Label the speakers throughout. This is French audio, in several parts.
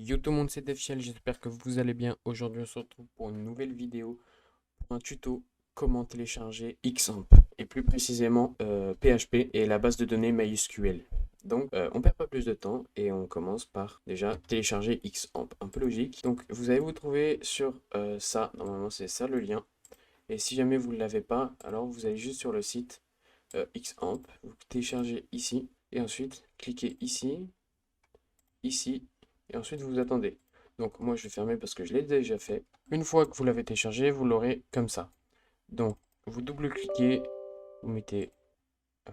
Speaker 1: Yo tout le monde, c'est Defchiel, j'espère que vous allez bien. Aujourd'hui, on se retrouve pour une nouvelle vidéo, pour un tuto comment télécharger Xampp, et plus précisément PHP et la base de données MySQL. Donc, on perd pas plus de temps et on commence par déjà télécharger Xampp, un peu logique. Donc, vous allez vous trouver sur ça, normalement c'est ça le lien. Et si jamais vous ne l'avez pas, alors vous allez juste sur le site Xampp, vous téléchargez ici, et ensuite cliquez ici, ici, et ensuite vous attendez. Donc moi je vais fermer parce que je l'ai déjà fait. Une fois que vous l'avez téléchargé, vous l'aurez comme ça. Donc vous double-cliquez, vous mettez,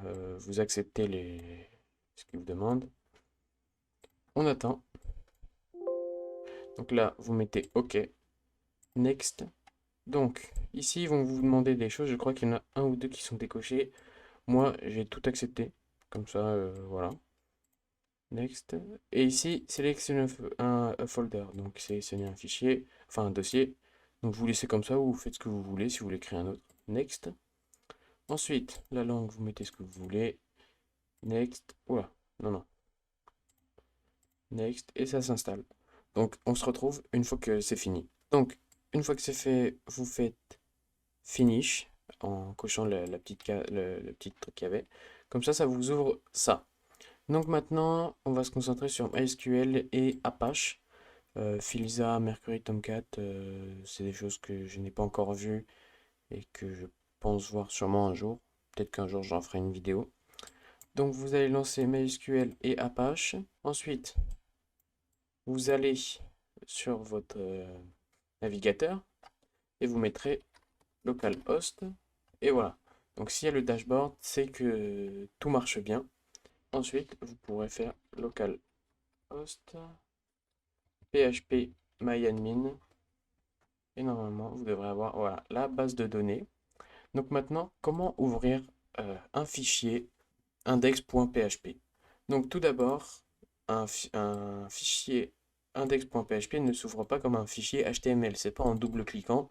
Speaker 1: vous acceptez ce qu'il vous demande. On attend. Donc là, vous mettez OK, Next. Donc ici, ils vont vous demander des choses. Je crois qu'il y en a un ou deux qui sont décochés. Moi, j'ai tout accepté. Comme ça, voilà. Next. Et ici, sélectionnez un folder. Donc, sélectionnez un fichier, enfin un dossier. Donc, vous laissez comme ça ou vous faites ce que vous voulez si vous voulez créer un autre. Next. Ensuite, la langue, vous mettez ce que vous voulez. Next. Oula, non, non. Next. Et ça s'installe. Donc, on se retrouve une fois que c'est fini. Donc, une fois que c'est fait, vous faites Finish en cochant le petit truc qu'il y avait. Comme ça vous ouvre ça. Donc maintenant, on va se concentrer sur MySQL et Apache. Filza, Mercury, Tomcat, c'est des choses que je n'ai pas encore vues et que je pense voir sûrement un jour. Peut-être qu'un jour j'en ferai une vidéo. Donc vous allez lancer MySQL et Apache. Ensuite, vous allez sur votre navigateur et vous mettrez localhost. Et voilà. Donc s'il y a le dashboard, c'est que tout marche bien. Ensuite, vous pourrez faire localhost php myadmin. Et normalement, vous devrez avoir voilà, la base de données. Donc maintenant, comment ouvrir un fichier index.php? Donc tout d'abord, un fichier index.php ne s'ouvre pas comme un fichier HTML. C'est pas en double-cliquant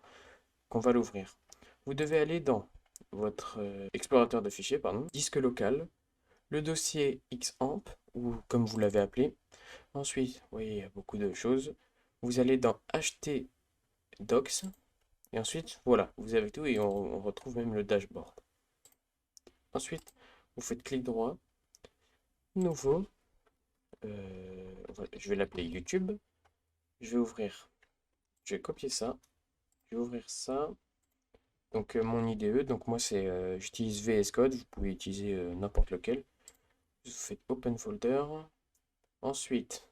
Speaker 1: qu'on va l'ouvrir. Vous devez aller dans votre explorateur de fichiers, pardon, disque local, le dossier xampp, ou comme vous l'avez appelé. Ensuite, vous voyez, il y a beaucoup de choses. Vous allez dans htdocs, et ensuite, voilà, vous avez tout et on retrouve même le dashboard. Ensuite, vous faites clic droit, nouveau, voilà, je vais l'appeler YouTube. Je vais ouvrir, je vais copier ça, je vais ouvrir ça. Donc mon IDE, donc moi c'est, j'utilise VS Code, vous pouvez utiliser n'importe lequel. Vous faites Open Folder. Ensuite,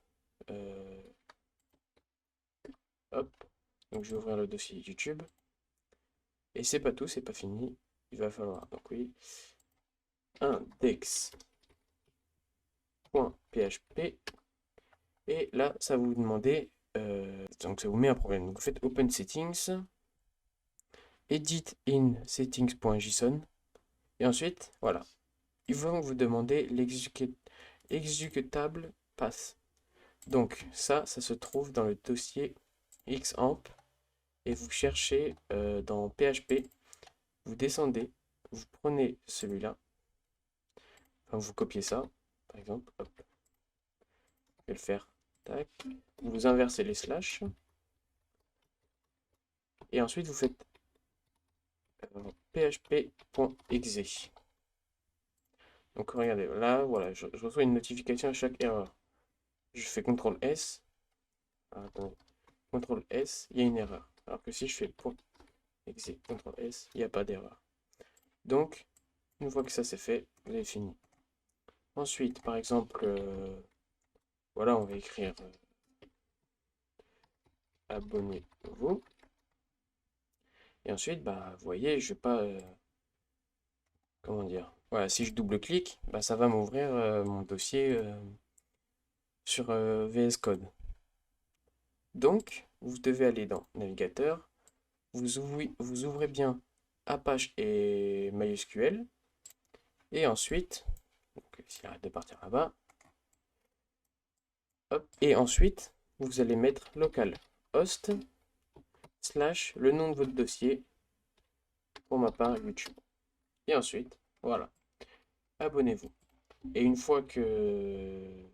Speaker 1: euh, hop, donc je vais ouvrir le dossier YouTube. Et c'est pas tout, c'est pas fini. Il va falloir, donc oui, index.php. Et là, ça va vous demander, donc ça vous met un problème. Donc vous faites Open Settings, Edit in Settings.json. Et ensuite, voilà, ils vont vous demander l'exécutable path. Donc ça se trouve dans le dossier xampp et vous cherchez dans PHP, vous descendez, vous prenez celui-là, enfin vous copiez ça, par exemple, hop, je vais le faire, tac, vous inversez les slash et ensuite vous faites php.exe. Donc regardez, là, voilà, je reçois une notification à chaque erreur. Je fais CTRL S, attendez, CTRL S, il y a une erreur. Alors que si je fais .exe, CTRL S, il n'y a pas d'erreur. Donc, une fois que ça c'est fait, vous avez fini. Ensuite, par exemple, voilà, on va écrire abonnez-vous. Et ensuite, bah, vous voyez, je vais pas, comment dire, voilà, si je double-clique, bah, ça va m'ouvrir mon dossier sur VS Code. Donc, vous devez aller dans Navigateur, vous ouvrez bien Apache et MySQL, et ensuite, donc, s'il arrête de partir là-bas, hop, et ensuite, vous allez mettre localhost slash le nom de votre dossier, pour ma part YouTube. Et ensuite, voilà, abonnez-vous. Et une fois que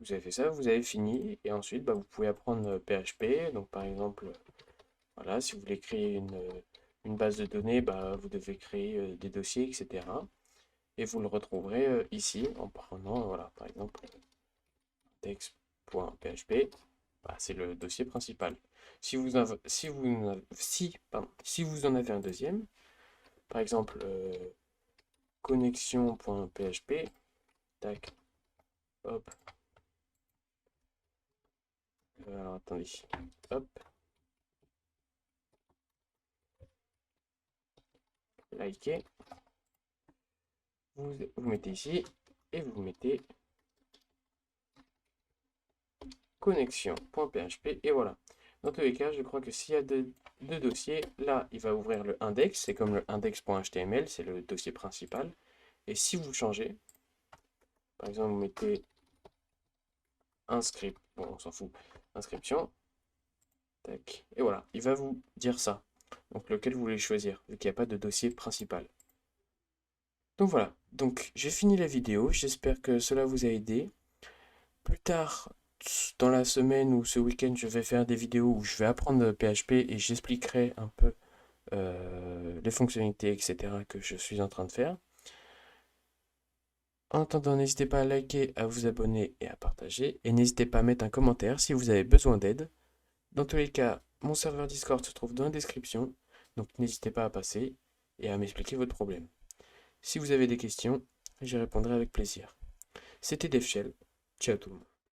Speaker 1: Vous avez fait ça, vous avez fini, et ensuite bah, vous pouvez apprendre PHP. Donc par exemple, voilà, si vous voulez créer une base de données, bah, vous devez créer des dossiers, etc. Et vous le retrouverez ici en prenant, voilà, par exemple, index.php, bah, c'est le dossier principal. Si vous en avez un deuxième, par exemple, connexion.php, tac, hop, alors attendez, hop, likez, vous mettez ici, et vous mettez connexion.php, et voilà. Dans tous les cas, je crois que s'il y a deux dossiers, là, il va ouvrir le index, c'est comme le index.html, c'est le dossier principal. Et si vous changez, par exemple, vous mettez inscript, bon, on s'en fout, inscription, tac, et voilà, il va vous dire ça. Donc, lequel vous voulez choisir, vu qu'il n'y a pas de dossier principal. Donc voilà, donc j'ai fini la vidéo, j'espère que cela vous a aidé. Plus tard, dans la semaine ou ce week-end, je vais faire des vidéos où je vais apprendre PHP et j'expliquerai un peu les fonctionnalités, etc. que je suis en train de faire. En attendant, n'hésitez pas à liker, à vous abonner et à partager. Et n'hésitez pas à mettre un commentaire si vous avez besoin d'aide. Dans tous les cas, mon serveur Discord se trouve dans la description. Donc n'hésitez pas à passer et à m'expliquer votre problème. Si vous avez des questions, j'y répondrai avec plaisir. C'était DevShell. Ciao tout le monde.